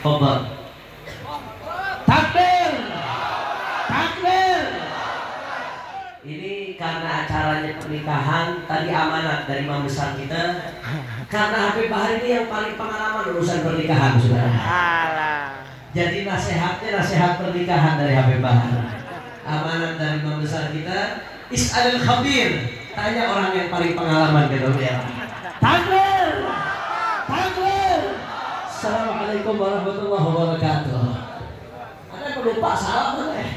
Fadhal. Takbir. Takbir. Ini karena acaranya pernikahan, tadi amanat dari imam besar kita. Karena Habib Bahar ini yang paling pengalaman urusan pernikahan, saudara. Jadi nasihatnya nasihat pernikahan dari Habib Bahar. Amanat dari imam besar kita. Is'alil khabir, tanya orang yang paling pengalaman gitu ya. Takbir. Takbir. Assalamualaikum warahmatullahi wabarakatuh. Ada pelupa salam boleh.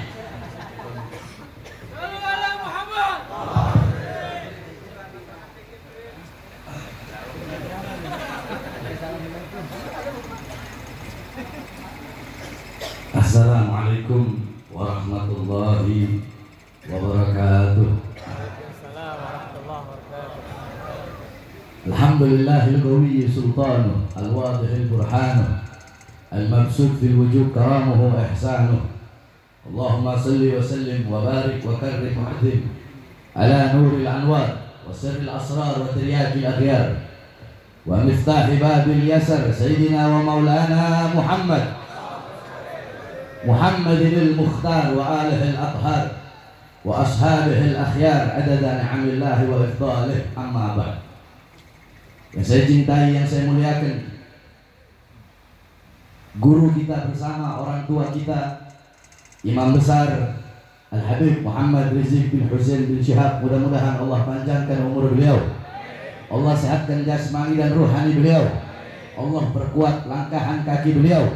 Assalamualaikum warahmatullahi wabarakatuh. Alhamdulillahil qawiyyi sultanuh al-wadihil burhanuh al-mabsut fil wujud karamuhu wa ihsanuh. Allahumma salli wa sallim wa barik wa karrim wa azim ala nuril anwar wa sirril asrar wa tiryakil akhyar wa miftahi babil yasar sayyidina wa maulana Muhammadin al-Mukhtar wa alihi al-athhar wa ashabihi al-akhyar adada ni'amillahi wa ifdalih, amma ba'd. Yang saya cintai, yang saya muliakan, guru kita bersama, orang tua kita, Imam Besar Al-Habib Muhammad Rizik bin Husain bin Syihab, mudah-mudahan Allah panjangkan umur beliau, Allah sehatkan jasmani dan ruhani beliau, Allah perkuat langkahan kaki beliau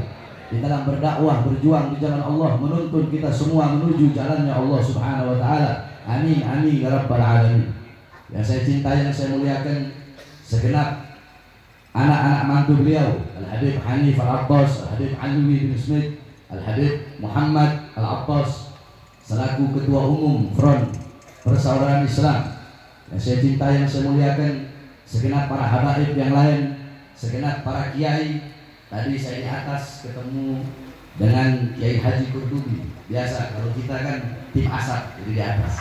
di dalam berdakwah, berjuang di jalan Allah, menuntun kita semua menuju jalannya Allah Subhanahu wa taala. Amin amin ya rabbal alamin. Yang saya cintai, yang saya muliakan, segenap anak-anak mantu beliau, Al-Habib Hanif Al-Abbas, Al-Habib Alwi bin Smith, Al-Habib Muhammad Al-Abbas selaku ketua umum Front Persaudaraan Islam. Yang saya cintai, yang saya muliakan, segenap para habaib yang lain, segenap para kiai. Tadi saya di atas ketemu dengan Kiai Haji Qurtubi. Biasa kalau kita kan tim asap, jadi di atas.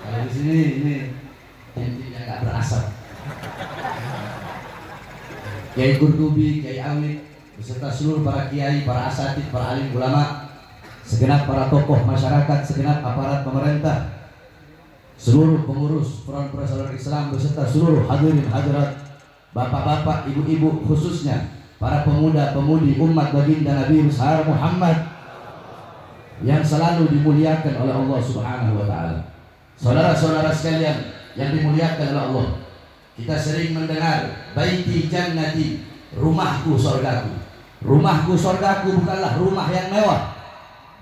Kalau di sini ini tim-tim yang nggak berasap. Kiai Qurtubi, Kiai Awid, beserta seluruh para kiai, para asatid, para alim ulama, segenap para tokoh masyarakat, segenap aparat pemerintah, seluruh pengurus Front Persaudaraan Islam beserta seluruh hadirin hadirat, bapak-bapak, ibu-ibu, khususnya para pemuda-pemudi umat baginda Nabi besar Muhammad yang selalu dimuliakan oleh Allah Subhanahu wa taala. Saudara-saudara sekalian yang dimuliakan oleh Allah, kita sering mendengar baiti jannati, rumahku sorgaku. Rumahku sorgaku bukanlah rumah yang mewah,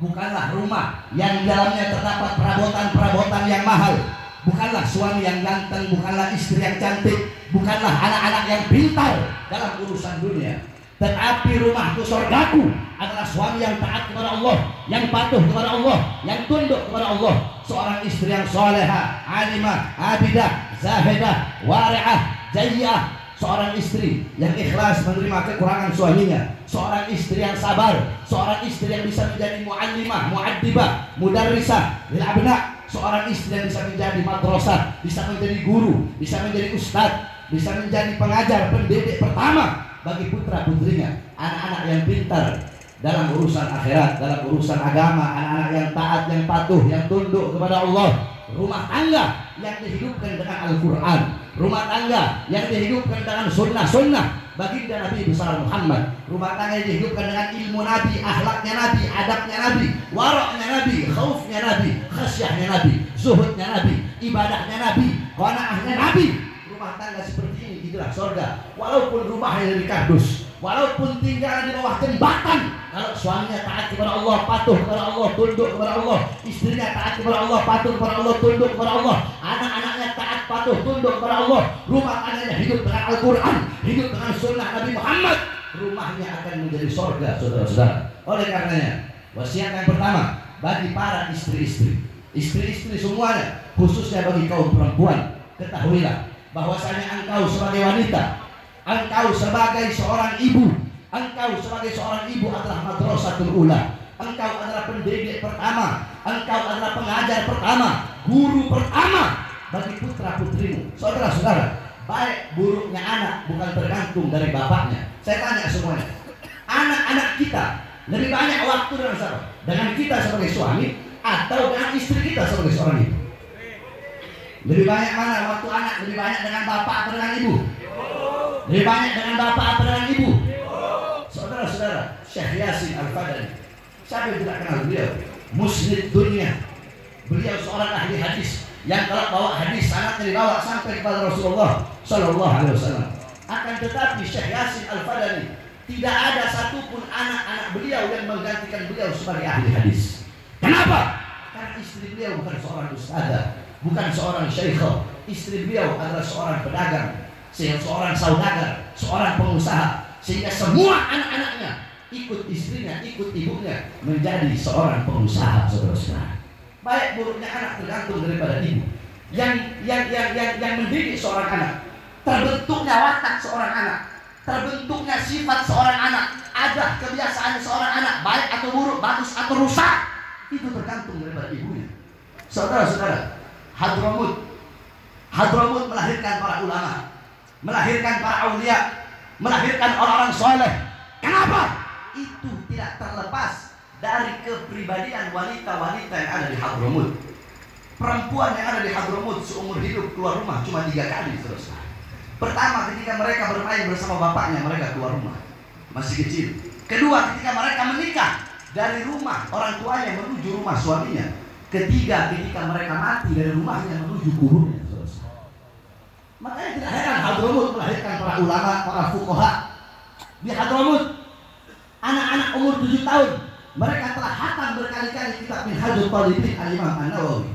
bukanlah rumah yang di dalamnya terdapat perabotan-perabotan yang mahal, bukanlah suami yang ganteng, bukanlah istri yang cantik, bukanlah anak-anak yang pintar dalam urusan dunia. Tetapi rumahku sorgaku adalah suami yang taat kepada Allah, yang patuh kepada Allah, yang tunduk kepada Allah. Seorang istri yang soleha, alimah, abidah, zahidah, wari'ah, jayyah. Seorang istri yang ikhlas menerima kekurangan suaminya. Seorang istri yang sabar. Seorang istri yang bisa menjadi mu'allimah, mu'addibah, mudarrisah lil abna. Seorang istri yang bisa menjadi madrasah, bisa menjadi guru, bisa menjadi ustadz, bisa menjadi pengajar, pendidik pertama bagi putra putrinya, anak-anak yang pintar dalam urusan akhirat, dalam urusan agama, anak-anak yang taat, yang patuh, yang tunduk kepada Allah. Rumah tangga yang dihidupkan dengan Al-Quran, rumah tangga yang dihidupkan dengan sunnah-sunnah baginda Nabi besar Muhammad, rumah tangga yang dihidupkan dengan ilmu Nabi, akhlaknya Nabi, adabnya Nabi, waraknya Nabi, khaufnya Nabi, khasyahnya Nabi, zuhudnya Nabi, ibadahnya Nabi, qanaahnya Nabi. Rumah tangga seperti ini itulah surga. Walaupun rumahnya dari kardus, walaupun tinggal di bawah jembatan, kalau suaminya taat kepada Allah, patuh kepada Allah, tunduk kepada Allah, istrinya taat kepada Allah, patuh kepada Allah, tunduk kepada Allah, anak-anaknya taat, patuh, tunduk kepada Allah, rumah tangganya hidup dengan Al-Quran, hidup dengan sunnah Nabi Muhammad, rumahnya akan menjadi surga, saudara-saudara. Oleh karenanya, wasiat yang pertama bagi para istri-istri, istri-istri semuanya, khususnya bagi kaum perempuan, ketahuilah bahwasanya engkau sebagai wanita, engkau sebagai seorang ibu, engkau sebagai seorang ibu adalah madrasatul ula, engkau adalah pendidik pertama, engkau adalah pengajar pertama, guru pertama bagi putra putrimu. Saudara-saudara, baik buruknya anak bukan tergantung dari bapaknya. Saya tanya semuanya, anak-anak kita lebih banyak waktu dengan kita sebagai suami atau dengan istri kita sebagai seorang ibu? Lebih banyak mana waktu anak? Lebih banyak dengan bapak atau dengan ibu? Lebih banyak dengan bapak atau dengan ibu? Saudara-saudara, Syekh Yasin Al-Fadani, siapa yang tidak kenal beliau? Musnid dunia. Beliau seorang ahli hadis yang kalau bawa hadis sanadnya dibawa sampai kepada Rasulullah Sallallahu Alaihi Wasallam. Akan tetapi Syekh Yasin Al-Fadani tidak ada satupun anak-anak beliau yang menggantikan beliau sebagai ahli hadis. Kenapa? Karena istri beliau bukan seorang ustadzah, bukan seorang syaikhah. Istri beliau adalah seorang pedagang, seorang saudagar, seorang pengusaha, sehingga semua anak-anaknya ikut istrinya, ikut ibunya menjadi seorang pengusaha, saudara-saudara. Baik buruknya anak tergantung daripada ibu. Yang mendidik seorang anak, terbentuknya watak seorang anak, terbentuknya sifat seorang anak, ada kebiasaan seorang anak, baik atau buruk, bagus atau rusak, itu tergantung daripada ibunya. Saudara-saudara, Hadramut melahirkan para ulama, melahirkan para aulia, melahirkan orang-orang soleh. Kenapa? Itu tidak terlepas dari kepribadian wanita-wanita yang ada di Hadramut. Perempuan yang ada di Hadramut seumur hidup keluar rumah cuma 3 kali, saudara. Pertama, ketika mereka bermain bersama bapaknya, mereka keluar rumah masih kecil. Kedua, ketika mereka menikah, dari rumah orang tuanya menuju rumah suaminya. Ketiga, ketika mereka mati, dari rumahnya menuju kuburnya. Makanya tidak heran Hadramut melahirkan para ulama, para fuqaha. Di Hadramut, anak-anak umur 7 tahun, mereka telah hatam berkali-kali kitab Minhajul Talibin Al-Imam An-Nawawi.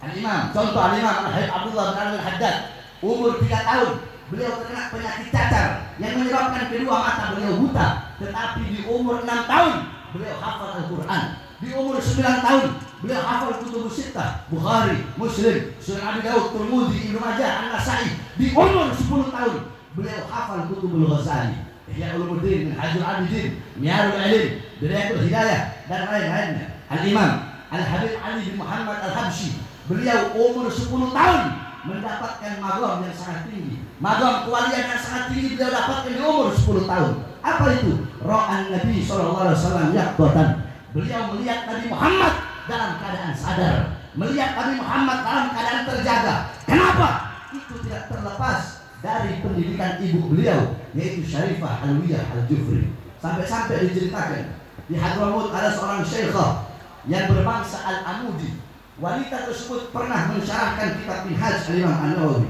Al-Imam, contoh Al-Imam Al-Habib Abdullah bin Al-Haddad, umur 3 tahun, beliau terkena penyakit cacar yang menyebabkan kedua mata beliau buta. Tetapi di umur 6 tahun, beliau hafal Al-Quran. Di umur 9 tahun, beliau hafal Kutubus Sittah, Bukhari, Muslim, Sunan Abi Daud, Tirmidzi, Ibnu Majah, An-Nasa'i. Di umur 10 tahun, beliau hafal Kutubul Ghazali, Ihya Ulumuddin, Minhajul Abidin, Miyarul Ilm, Bidayatul Hidayah, dan lain-lainnya. Al-Imam Al-Habib Ali bin Muhammad Al-Habsyi, beliau umur 10 tahun mendapatkan magam yang sangat tinggi. Magam kewalian yang sangat tinggi beliau dapatkan di umur 10 tahun. Apa itu? Ra'an Nabi SAW yaqdatan. Beliau melihat Nabi Muhammad dalam keadaan sadar, melihat Nabi Muhammad dalam keadaan terjaga. Kenapa? Itu tidak terlepas dari pendidikan ibu beliau, yaitu Syarifah Alwiyah Al-Jufri. Sampai-sampai diceritakan di Hadramut ada seorang syekhah yang berbangsa Al-Amudi. Wanita tersebut pernah mensyarahkan kitab Minhaj Al-Imam An-Nawawi.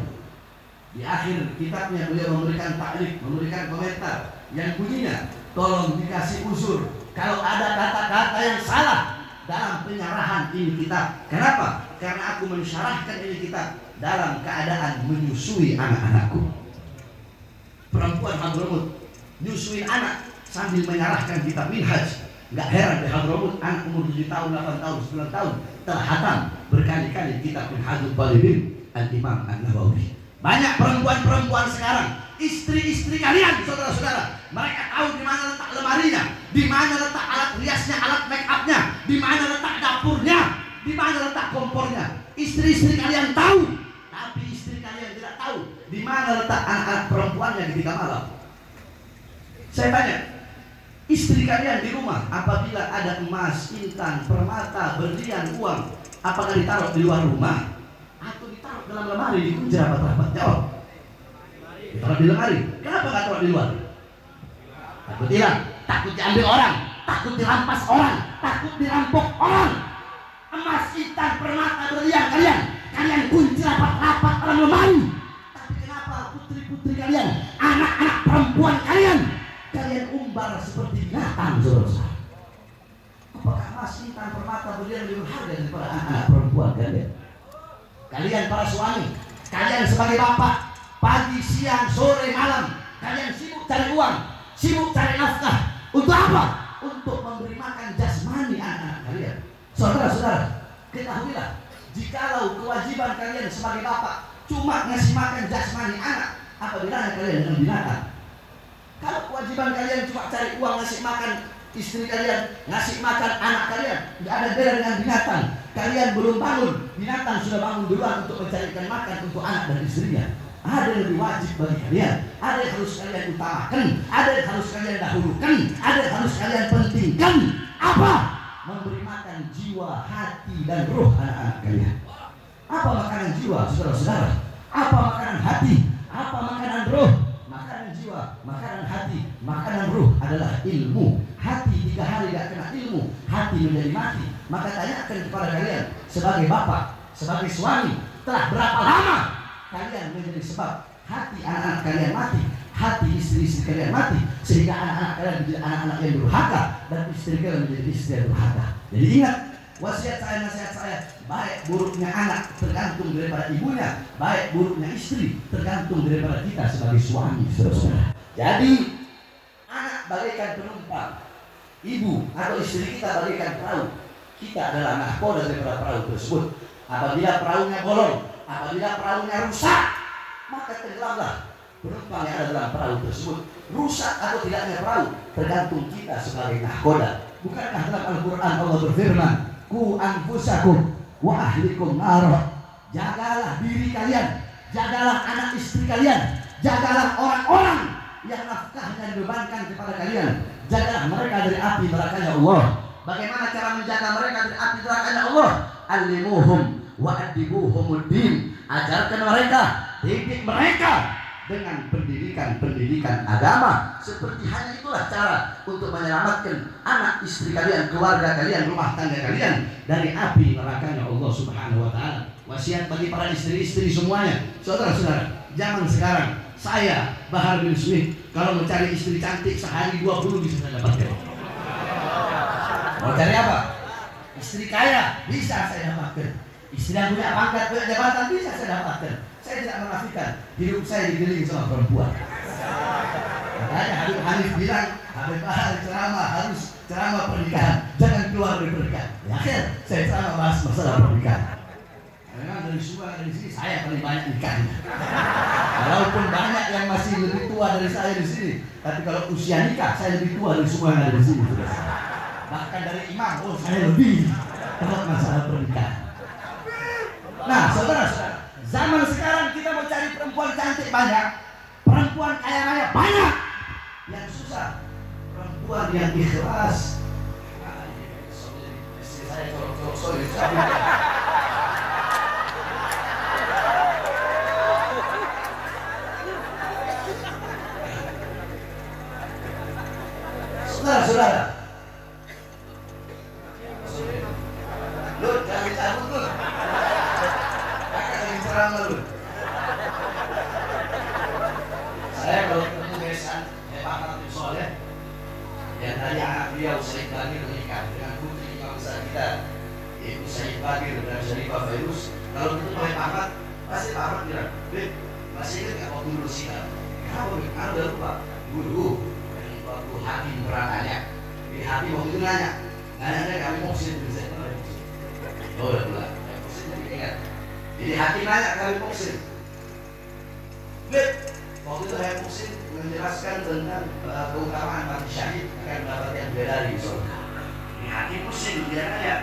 Di akhir kitabnya beliau memberikan taklif, memberikan komentar yang bunyinya, tolong dikasih uzur kalau ada kata-kata yang salah dalam penyarahan ini kitab. Kenapa? Karena aku mensyarahkan ini kitab dalam keadaan menyusui anak-anakku. Perempuan Hadramut nyusuin anak sambil menyarahkan kitab Minhaj. Nggak heran di Hadramut anak umur 7 tahun, 8 tahun, 9 tahun telah hatam berkali-kali kitab Minhajul Talibin Al-Imam An-Nawawi. Banyak perempuan-perempuan sekarang, istri-istri kalian, saudara-saudara, mereka tahu di mana letak lemarinya, di mana letak alat riasnya, alat make upnya, di mana letak dapurnya, di mana letak kompornya. Istri-istri kalian tahu, tapi istri kalian tidak tahu di mana letak anak-anak perempuannya ketika malam. Saya tanya, istri kalian di rumah apabila ada emas, intan, permata, berlian, uang, apakah ditaruh di luar rumah atau ditaruh dalam lemari dikunci rapat-rapat? Jawab. Ditaruh di lemari. Kenapa nggak taruh di luar? Takut hilang, takut diambil orang, takut dirampas orang, takut dirampok orang. Emas, intan, permata, berlian kalian kunci rapat-rapat dalam lemari. Tapi kenapa putri-putri kalian, anak-anak perempuan kalian umbar seperti binatang, saudara? Apakah emas, intan, permata, berlian lebih berharga daripada anak-anak perempuan kalian? Kalian para suami, kalian sebagai bapak, pagi, siang, sore, malam, kalian sibuk cari uang, sibuk cari nafkah. Untuk apa? Untuk memberi makan jasmani anak-anak kalian. Saudara-saudara, ketahuilah, jikalau kewajiban kalian sebagai bapak cuma ngasih makan jasmani anak, apa bedanya kalian dengan binatang? Kalau kewajiban kalian cuma cari uang, ngasih makan istri kalian, ngasih makan anak kalian, tidak ada beda dengan binatang. Kalian belum bangun, binatang sudah bangun duluan untuk mencarikan makan untuk anak dan istrinya. ada yang lebih wajib bagi kalian, ada yang harus kalian utamakan, ada yang harus kalian dahulukan, ada yang harus kalian pentingkan. Apa? Memberi makan jiwa, hati, dan roh anak-anak kalian. Apa makanan jiwa, saudara-saudara? Apa makanan hati? Apa makanan roh? Makanan jiwa, makanan hati, makanan roh adalah ilmu. Hati 3 hari gak kena ilmu, hati menjadi mati. Maka tanyakan kepada kalian sebagai bapak, sebagai suami, telah berapa lama kalian menjadi sebab hati anak-anak kalian mati, hati istri-istri kalian mati, sehingga anak-anak kalian menjadi anak-anak yang durhaka dan istri kalian menjadi istri yang durhaka. Jadi ingat, wasiat saya, nasihat saya, baik buruknya anak tergantung daripada ibunya, baik buruknya istri tergantung daripada kita sebagai suami, saudara-saudara. Jadi anak bagaikan penumpang, ibu atau istri kita bagaikan perahu. Kita adalah nahkoda daripada perahu tersebut. Apabila perahunya bolong, apabila perahunya rusak, maka tenggelamlah penumpang yang ada dalam perahu tersebut. Rusak atau tidaknya perahu tergantung kita sebagai nahkoda. Bukankah dalam Al-Quran Allah berfirman, ku anfusakum wa ahlikum nar. Jagalah diri kalian, jagalah anak istri kalian, jagalah orang-orang yang nafkahnya dibebankan kepada kalian. Jagalah mereka dari api nerakanya Allah. Bagaimana cara menjaga mereka dari api nerakanya Allah? Alimuhum wa adibuhumuddin. Ajarkan mereka, didik mereka dengan pendidikan agama. Seperti hanya itulah cara untuk menyelamatkan anak istri kalian, keluarga kalian, rumah tangga kalian dari api nerakanya Allah Subhanahu wa taala. Wasiat bagi para istri-istri semuanya. Saudara-saudara, zaman sekarang saya Bahar bin Smith kalau mencari istri cantik sehari 20 bisa saya dapatkan. Mau cari apa? Istri kaya bisa saya dapatkan. Istri yang punya pangkat, punya jabatan bisa saya dapatkan. Saya tidak menafikan hidup saya dikelilingi sama perempuan. Makanya Habib Hanif bilang, Habib Bahar ceramah harus ceramah pernikahan, jangan keluar dari pernikahan. Ya akhir saya ceramah bahas masalah pernikahan. Memang dari semua dari sini saya paling banyak nikahnya. Walaupun banyak yang masih lebih tua dari saya di sini, tapi kalau usia nikah saya lebih tua dari semua yang ada di sini. Bahkan dari imam, oh saya lebih terhadap masalah pernikahan. Nah, saudara-saudara, zaman sekarang kita mau cari perempuan cantik banyak, perempuan kaya-kaya banyak. Yang susah perempuan yang ikhlas. Saya sorry. Saudara-saudara, lu jangan cabut lu. Kakak lagi ceramah lu. Saya kalau ketemu besan, Pak Nabi Soleh, yang dari anak beliau Said Bagir menikah dengan putri imam besar kita, yaitu Said Bagir dan Syarifah Fairuz. Kalau ketemu oleh Pak Ahmad, pasti Pak Ahmad bilang, Beb, masih ingat nggak waktu dulu sih? Kenapa Beb? Anda udah lupa? Dulu waktu hakim pernah nanya, di hakim waktu itu nanya kami moksin bisa tahu. Oh udah pulang, moksin jadi ingat. Jadi hakim nanya kami moksin. Beb, waktu itu saya moksin menjelaskan tentang keutamaan mati syahid akan mendapat yang beda di surga. Ini hakim moksin dia nanya,